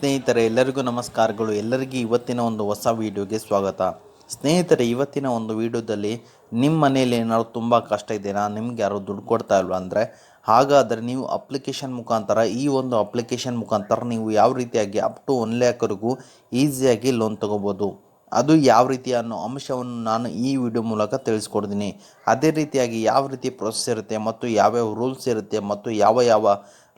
ಸ್ನೇಹಿತರೆ ಎಲ್ಲರಿಗೂ ನಮಸ್ಕಾರಗಳು. ಎಲ್ಲರಿಗೂ ಇವತ್ತಿನ ಒಂದು ಹೊಸ ವಿಡಿಯೋಗೆ ಸ್ವಾಗತ. ಸ್ನೇಹಿತರೆ, ಇವತ್ತಿನ ಒಂದು ವಿಡಿಯೋದಲ್ಲಿ ನಿಮ್ಮ ಮನೇಲಿ ಏನಾದ್ರು ತುಂಬ ಕಷ್ಟ ಇದೆಯಾ, ನಿಮ್ಗೆ ಯಾರು ದುಡ್ಡು ಕೊಡ್ತಾ ಇಲ್ವಾ ಅಂದರೆ, ಹಾಗಾದರೆ ನೀವು ಅಪ್ಲಿಕೇಶನ್ ಮುಖಾಂತರ ಈ ಒಂದು ಅಪ್ಲಿಕೇಶನ್ ಮುಖಾಂತರ ನೀವು ಯಾವ ರೀತಿಯಾಗಿ ಅಪ್ ಟು 1 ಲ್ಯಾಕ್ವರೆಗೂ ಈಸಿಯಾಗಿ ಲೋನ್ ತೊಗೋಬೋದು. ಅದು ಯಾವ ರೀತಿ ಅನ್ನೋ ಅಂಶವನ್ನು ನಾನು ಈ ವಿಡಿಯೋ ಮೂಲಕ ತಿಳಿಸ್ಕೊಡ್ತೀನಿ. ಅದೇ ರೀತಿಯಾಗಿ ಯಾವ ರೀತಿ ಪ್ರೊಸೆಸ್ ಇರುತ್ತೆ ಮತ್ತು ಯಾವ್ಯಾವ ರೂಲ್ಸ್ ಇರುತ್ತೆ ಮತ್ತು ಯಾವ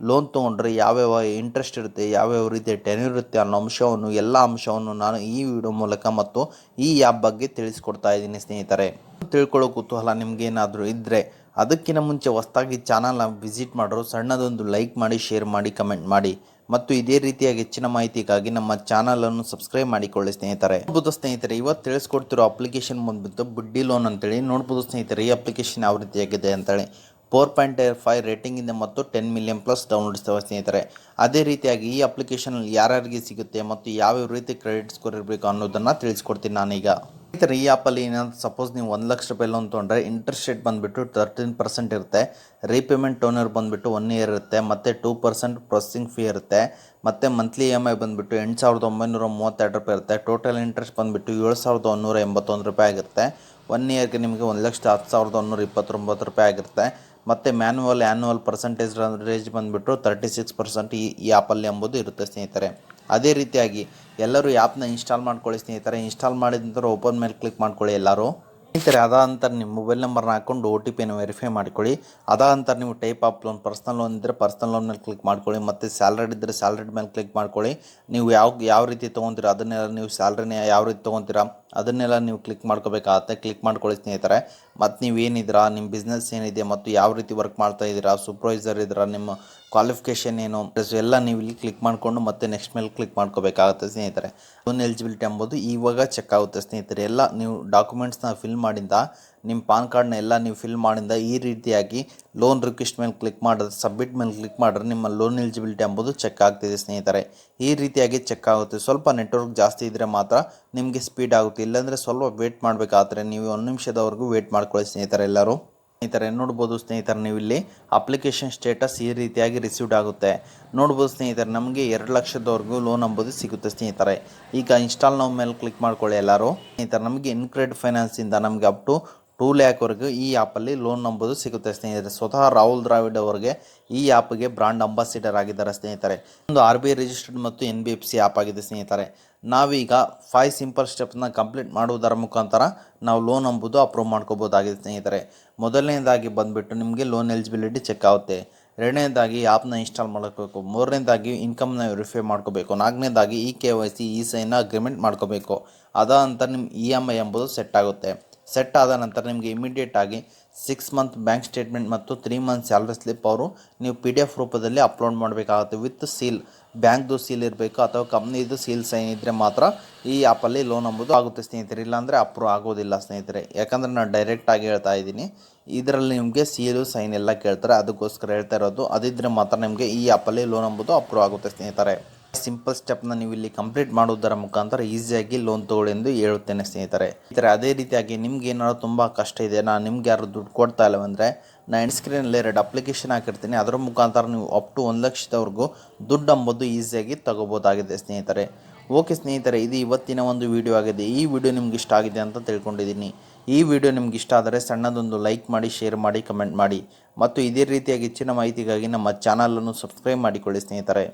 ಲೋನ್ ತೊಗೊಂಡ್ರೆ ಯಾವ್ಯಾವ ಇಂಟ್ರೆಸ್ಟ್ ಇರುತ್ತೆ, ಯಾವ್ಯಾವ ರೀತಿಯ ಟೆನ್ಯೂರ್ ಇರುತ್ತೆ ಅನ್ನೋ ಎಲ್ಲ ಅಂಶವನ್ನು ನಾನು ಈ ವಿಡಿಯೋ ಮೂಲಕ ಮತ್ತು ಈ ಆ್ಯಪ್ ಬಗ್ಗೆ ತಿಳಿಸ್ಕೊಡ್ತಾ ಇದ್ದೀನಿ ಸ್ನೇಹಿತರೆ. ತಿಳ್ಕೊಳ್ಳೋ ಕುತೂಹಲ ನಿಮಗೇನಾದರೂ ಇದ್ದರೆ ಅದಕ್ಕಿಂತ ಮುಂಚೆ ಹೊಸದಾಗಿ ಚಾನಲ್ನ ವಿಸಿಟ್ ಮಾಡೋರು ಸಣ್ಣದೊಂದು ಲೈಕ್ ಮಾಡಿ, ಶೇರ್ ಮಾಡಿ, ಕಮೆಂಟ್ ಮಾಡಿ ಮತ್ತು ಇದೇ ರೀತಿಯಾಗಿ ಹೆಚ್ಚಿನ ಮಾಹಿತಿಗಾಗಿ ನಮ್ಮ ಚಾನಲನ್ನು ಸಬ್ಸ್ಕ್ರೈಬ್ ಮಾಡಿಕೊಳ್ಳಿ ಸ್ನೇಹಿತರೆ. ನೋಡ್ಬೋದು ಸ್ನೇಹಿತರೆ, ಇವತ್ತು ತಿಳಿಸ್ಕೊಡ್ತಿರೋ ಅಪ್ಲಿಕೇಶನ್ ಬಂದ್ಬಿಟ್ಟು ಬಡ್ಡಿ ಲೋನ್ ಅಂತೇಳಿ. ನೋಡ್ಬೋದು ಸ್ನೇಹಿತರೆ, ಈ ಅಪ್ಲಿಕೇಶನ್ ಯಾವ ರೀತಿಯಾಗಿದೆ ಅಂತೇಳಿ. 4.5 ರೇಟಿಂಗ್ ಇದೆ ಮತ್ತು 10 ಮಿಲಿಯನ್ ಪ್ಲಸ್ ಡೌನ್ಲೋಡ್ಸ್ ಇವೆ ಸ್ನೇಹಿತರೆ. ಅದೇ ರೀತಿಯಾಗಿ ಈ ಅಪ್ಲಿಕೇಶನಲ್ಲಿ ಯಾರ್ಯಾರಿಗೆ ಸಿಗುತ್ತೆ ಮತ್ತು ಯಾವ್ಯಾವ ರೀತಿ ಕ್ರೆಡಿಟ್ ಸ್ಕೋರ್ ಇರಬೇಕು ಅನ್ನೋದನ್ನು ತಿಳಿಸ್ಕೊಡ್ತೀನಿ ನಾನೀಗ. ಸ್ನೇಹಿತರೆ, ಈ ಆ್ಯಪಲ್ಲಿ ಏನಾದ್ರು ಸಪೋಸ್ ನೀವು 1 ಲಕ್ಷ ರೂಪಾಯಿ ಲೋನ್ ತೊಗೊಂಡ್ರೆ ಇಂಟ್ರೆಸ್ಟ್ ರೇಟ್ ಬಂದುಬಿಟ್ಟು 13% ಇರುತ್ತೆ. ರೀಪೇಮೆಂಟ್ ಟೋನರ್ ಬಂದುಬಿಟ್ಟು 1 ಇಯರ್ ಇರುತ್ತೆ ಮತ್ತು 2% ಪ್ರೊಸೆಸಿಂಗ್ ಫೀ ಇರುತ್ತೆ. ಮತ್ತು ಮಂತ್ಲಿ EMI ಬಂದುಬಿಟ್ಟು 8,932 ರೂಪಾಯಿ ಇರುತ್ತೆ. ಟೋಟಲ್ ಇಂಟ್ರೆಸ್ಟ್ ಬಂದುಬಿಟ್ಟು 7,181 ರೂಪಾಯಿ ಆಗುತ್ತೆ. 1 ಇಯರ್ಗೆ ನಿಮಗೆ 1,10,129 ರೂಪಾಯಿ ಆಗಿರುತ್ತೆ. ಮತ್ತು ಆ್ಯನ್ಯುವಲ್ ಪರ್ಸೆಂಟೇಜ್ ರೇಂಜ್ ಬಂದುಬಿಟ್ಟು 36% ಈ ಆ್ಯಪಲ್ಲಿ ಎಂಬುದು ಇರುತ್ತೆ ಸ್ನೇಹಿತರೆ. ಅದೇ ರೀತಿಯಾಗಿ ಎಲ್ಲರೂ ಆ್ಯಪ್ನ ಇನ್ಸ್ಟಾಲ್ ಮಾಡ್ಕೊಳ್ಳಿ ಸ್ನೇಹಿತರೆ. ಇನ್ಸ್ಟಾಲ್ ಮಾಡಿದ ನಂತರ ಓಪನ್ ಮೇಲೆ ಕ್ಲಿಕ್ ಮಾಡ್ಕೊಳ್ಳಿ ಎಲ್ಲರೂ ಸ್ನೇಹಿತರೆ. ಅದಾದ ನಿಮ್ಮ ಮೊಬೈಲ್ ನಂಬರ್ನ ಹಾಕ್ಕೊಂಡು OTP ವೆರಿಫೈ ಮಾಡ್ಕೊಳ್ಳಿ. ಅದಾದ ನೀವು type of lone, personal loan ಇದ್ದರೆ ಪರ್ಸನಲ್ ಲೋನ್ ಮೇಲೆ ಕ್ಲಿಕ್ ಮಾಡ್ಕೊಳ್ಳಿ ಮತ್ತು ಸ್ಯಾಲ್ರಿಡ್ ಇದ್ದರೆ ಸ್ಯಾಲ್ರಿಡ್ ಮೇಲೆ ಕ್ಲಿಕ್ ಮಾಡ್ಕೊಳ್ಳಿ. ನೀವು ಯಾವ ರೀತಿ ತೊಗೊತೀರಾ ಅದನ್ನೆಲ್ಲ, ನೀವು ಸ್ಯಾಲ್ರಿನ ಯಾವ ರೀತಿ ತೊಗೊತೀರಾ ಅದನ್ನೆಲ್ಲ ನೀವು ಕ್ಲಿಕ್ ಮಾಡ್ಕೋಬೇಕಾಗತ್ತೆ. ಕ್ಲಿಕ್ ಮಾಡ್ಕೊಳ್ಳಿ ಸ್ನೇಹಿತರೆ. ಮತ್ತು ನೀವು ಏನಿದ್ದೀರಾ, ನಿಮ್ಮ ಬಿಸ್ನೆಸ್ ಏನಿದೆ ಮತ್ತು ಯಾವ ರೀತಿ ವರ್ಕ್ ಮಾಡ್ತಾ ಇದ್ದೀರಾ, ಸೂಪರ್ವೈಸರ್ ಇದ್ದೀರಾ, ನಿಮ್ಮ ಕ್ವಾಲಿಫಿಕೇಷನ್ ಏನು ಎಲ್ಲ ನೀವು ಇಲ್ಲಿ ಕ್ಲಿಕ್ ಮಾಡಿಕೊಂಡು ಮತ್ತೆ ನೆಕ್ಸ್ಟ್ ಮೇಲೆ ಕ್ಲಿಕ್ ಮಾಡ್ಕೋಬೇಕಾಗುತ್ತೆ ಸ್ನೇಹಿತರೆ. ಲೋನ್ ಎಲಿಜಿಬಿಲಿಟಿ ಎಂಬುದು ಇವಾಗ ಚೆಕ್ ಆಗುತ್ತೆ ಸ್ನೇಹಿತರೆ. ಎಲ್ಲ ನೀವು ಡಾಕ್ಯುಮೆಂಟ್ಸ್ನ ಫಿಲ್ ಮಾಡಿಂದ, ನಿಮ್ಮ ಪಾನ್ ಕಾರ್ಡ್ನ ಎಲ್ಲ ನೀವು ಫಿಲ್ ಮಾಡಿಂದ ಈ ರೀತಿಯಾಗಿ ಲೋನ್ ರಿಕ್ವೆಸ್ಟ್ ಮೇಲೆ ಕ್ಲಿಕ್ ಮಾಡಿದ್ರೆ, ಸಬ್ಮಿಟ್ ಮೇಲೆ ಕ್ಲಿಕ್ ಮಾಡಿದ್ರೆ ನಿಮ್ಮ ಲೋನ್ ಎಲಿಜಿಬಿಲಿಟಿ ಎಂಬುದು ಚೆಕ್ ಆಗ್ತಿದೆ ಸ್ನೇಹಿತರೆ. ಈ ರೀತಿಯಾಗಿ ಚೆಕ್ ಆಗುತ್ತೆ. ಸ್ವಲ್ಪ ನೆಟ್ವರ್ಕ್ ಜಾಸ್ತಿ ಇದ್ದರೆ ಮಾತ್ರ ನಿಮಗೆ ಸ್ಪೀಡ್ ಆಗುತ್ತೆ, ಇಲ್ಲಾಂದರೆ ಸ್ವಲ್ಪ ವೇಟ್ ಮಾಡಬೇಕಾದ್ರೆ ನೀವು 1 ನಿಮಿಷದವರೆಗೂ ವೇಟ್ ಮಾಡ್ಕೊಳ್ಳಿ ಸ್ನೇಹಿತರೆ ಎಲ್ಲರೂ. ಸ್ನೇಹಿತರೆ ನೋಡ್ಬೋದು ಸ್ನೇಹಿತರೆ, ನೀವು ಇಲ್ಲಿ ಅಪ್ಲಿಕೇಶನ್ ಸ್ಟೇಟಸ್ ಈ ರೀತಿಯಾಗಿ ರಿಸೀವ್ಡ್ ಆಗುತ್ತೆ. ನೋಡ್ಬೋದು ಸ್ನೇಹಿತರೆ, ನಮಗೆ 2 ಲಕ್ಷದವರೆಗೂ ಲೋನ್ ಎಂಬುದು ಸಿಗುತ್ತೆ ಸ್ನೇಹಿತರೆ. ಈಗ ಇನ್ಸ್ಟಾಲ್ ನಾವು ಮೇಲೆ ಕ್ಲಿಕ್ ಮಾಡ್ಕೊಳ್ಳಿ ಎಲ್ಲರೂ ಸ್ನೇಹಿತರೆ. ನಮಗೆ ಇನ್ಕ್ರೆಡಿಟ್ ಫೈನಾನ್ಸಿಂದ ನಮಗೆ ಅಪ್ ಟು 2 ಲ್ಯಾಕ್ವರೆಗೂ ಈ ಆ್ಯಪಲ್ಲಿ ಲೋನ್ ಎಂಬುದು ಸಿಗುತ್ತೆ ಸ್ನೇಹಿತರೆ. ಸ್ವತಃ ರಾಹುಲ್ ದ್ರಾವಿಡ್ ಅವರಿಗೆ ಈ ಆ್ಯಪ್ಗೆ ಬ್ರಾಂಡ್ ಅಂಬಾಸಿಡರ್ ಆಗಿದ್ದಾರೆ ಸ್ನೇಹಿತರೆ. ಒಂದು RBI ರಿಜಿಸ್ಟರ್ಡ್ ಮತ್ತು NBFC ಆ್ಯಪ್ ಆಗಿದೆ ಸ್ನೇಹಿತರೆ. ನಾವೀಗ 5 ಸಿಂಪಲ್ ಸ್ಟೆಪ್ನ ಕಂಪ್ಲೀಟ್ ಮಾಡುವುದರ ಮುಖಾಂತರ ನಾವು ಲೋನ್ ಎಂಬುದು ಅಪ್ರೂವ್ ಮಾಡ್ಕೋಬೋದಾಗಿದೆ ಸ್ನೇಹಿತರೆ. ಮೊದಲನೇದಾಗಿ ಬಂದುಬಿಟ್ಟು ನಿಮಗೆ ಲೋನ್ ಎಲಿಜಿಬಿಲಿಟಿ ಚೆಕ್ ಆಗುತ್ತೆ. ಎರಡನೇದಾಗಿ ಆ್ಯಪ್ನ ಇನ್ಸ್ಟಾಲ್ ಮಾಡಬೇಕು. ಮೂರನೇದಾಗಿ ಇನ್ಕಮ್ನ ವೆರಿಫೈ ಮಾಡ್ಕೋಬೇಕು. ನಾಲ್ಕನೇದಾಗಿ KYC ಸೈನ್ ಅಗ್ರಿಮೆಂಟ್ ಮಾಡ್ಕೋಬೇಕು. ಅದಾದ ನಿಮ್ಮ EMI ಎಂಬುದು ಸೆಟ್ ಆಗುತ್ತೆ. ಸೆಟ್ ಆದ ನಂತರ ನಿಮಗೆ ಇಮಿಡಿಯೇಟ್ ಆಗಿ 6 ಮಂತ್ ಬ್ಯಾಂಕ್ ಸ್ಟೇಟ್ಮೆಂಟ್ ಮತ್ತು 3 ಮಂತ್ ಸ್ಯಾಲ್ರಿ ಸ್ಲಿಪ್ ಅವರು ನೀವು PDF ರೂಪದಲ್ಲಿ ಅಪ್ಲೋಡ್ ಮಾಡಬೇಕಾಗುತ್ತೆ. ವಿತ್ ಸೀಲ್, ಬ್ಯಾಂಕ್ದು ಸೀಲ್ ಇರಬೇಕು ಅಥವಾ ಕಂಪ್ನಿದು ಸೀಲ್ ಸೈನ್ ಇದ್ದರೆ ಮಾತ್ರ ಈ ಆ್ಯಪಲ್ಲಿ ಲೋನ್ ಎಂಬುದು ಆಗುತ್ತೆ ಸ್ನೇಹಿತರೆ. ಇಲ್ಲಾಂದರೆ ಅಪ್ರೂವ್ ಆಗೋದಿಲ್ಲ ಸ್ನೇಹಿತರೆ. ಯಾಕಂದರೆ ನಾನು ಡೈರೆಕ್ಟಾಗಿ ಹೇಳ್ತಾ ಇದ್ದೀನಿ, ಇದರಲ್ಲಿ ನಿಮಗೆ ಸೀಲು ಸೈನ್ ಎಲ್ಲ ಕೇಳ್ತಾರೆ, ಅದಕ್ಕೋಸ್ಕರ ಹೇಳ್ತಾ ಇರೋದು. ಅದಿದ್ದರೆ ಮಾತ್ರ ನಿಮಗೆ ಈ ಆ್ಯಪಲ್ಲಿ ಲೋನ್ ಎಂಬುದು ಅಪ್ರೂವ್ ಆಗುತ್ತೆ ಸ್ನೇಹಿತರೆ. ಸಿಂಪಲ್ ಸ್ಟೆಪ್ನ ನೀವು ಇಲ್ಲಿ ಕಂಪ್ಲೀಟ್ ಮಾಡೋದರ ಮುಖಾಂತರ ಈಸಿಯಾಗಿ ಲೋನ್ ತೊಗೊಳ್ಳಿ ಎಂದು ಹೇಳುತ್ತೇನೆ ಸ್ನೇಹಿತರೆ. ಅದೇ ರೀತಿಯಾಗಿ ನಿಮ್ಗೆ ಏನಾದ್ರು ತುಂಬ ಕಷ್ಟ ಇದೆ, ನಿಮ್ಗೆ ಯಾರು ದುಡ್ಡು ಕೊಡ್ತಾ ಇಲ್ಲವಂದರೆ ನಾನು ಸ್ಕ್ರೀನಲ್ಲಿ 2 ಅಪ್ಲಿಕೇಶನ್ ಹಾಕಿರ್ತೀನಿ. ಅದರ ಮುಖಾಂತರ ನೀವು ಅಪ್ ಟು 1 ಲಕ್ಷದವರೆಗೂ ದುಡ್ಡು ಎಂಬುದು ಈಸಿಯಾಗಿ ತಗೋಬೋದಾಗಿದೆ ಸ್ನೇಹಿತರೆ. ಓಕೆ ಸ್ನೇಹಿತರೆ, ಇದು ಇವತ್ತಿನ ಒಂದು ವಿಡಿಯೋ ಆಗಿದೆ. ಈ ವಿಡಿಯೋ ನಿಮ್ಗೆ ಇಷ್ಟ ಆಗಿದೆ ಅಂತ ತಿಳ್ಕೊಂಡಿದ್ದೀನಿ. ಈ ವಿಡಿಯೋ ನಿಮ್ಗೆ ಇಷ್ಟ ಆದರೆ ಸಣ್ಣದೊಂದು ಲೈಕ್ ಮಾಡಿ, ಶೇರ್ ಮಾಡಿ, ಕಮೆಂಟ್ ಮಾಡಿ ಮತ್ತು ಇದೇ ರೀತಿಯಾಗಿ ಹೆಚ್ಚಿನ ಮಾಹಿತಿಗಾಗಿ ನಮ್ಮ ಚಾನಲನ್ನು ಸಬ್ಸ್ಕ್ರೈಬ್ ಮಾಡಿಕೊಳ್ಳಿ ಸ್ನೇಹಿತರೆ.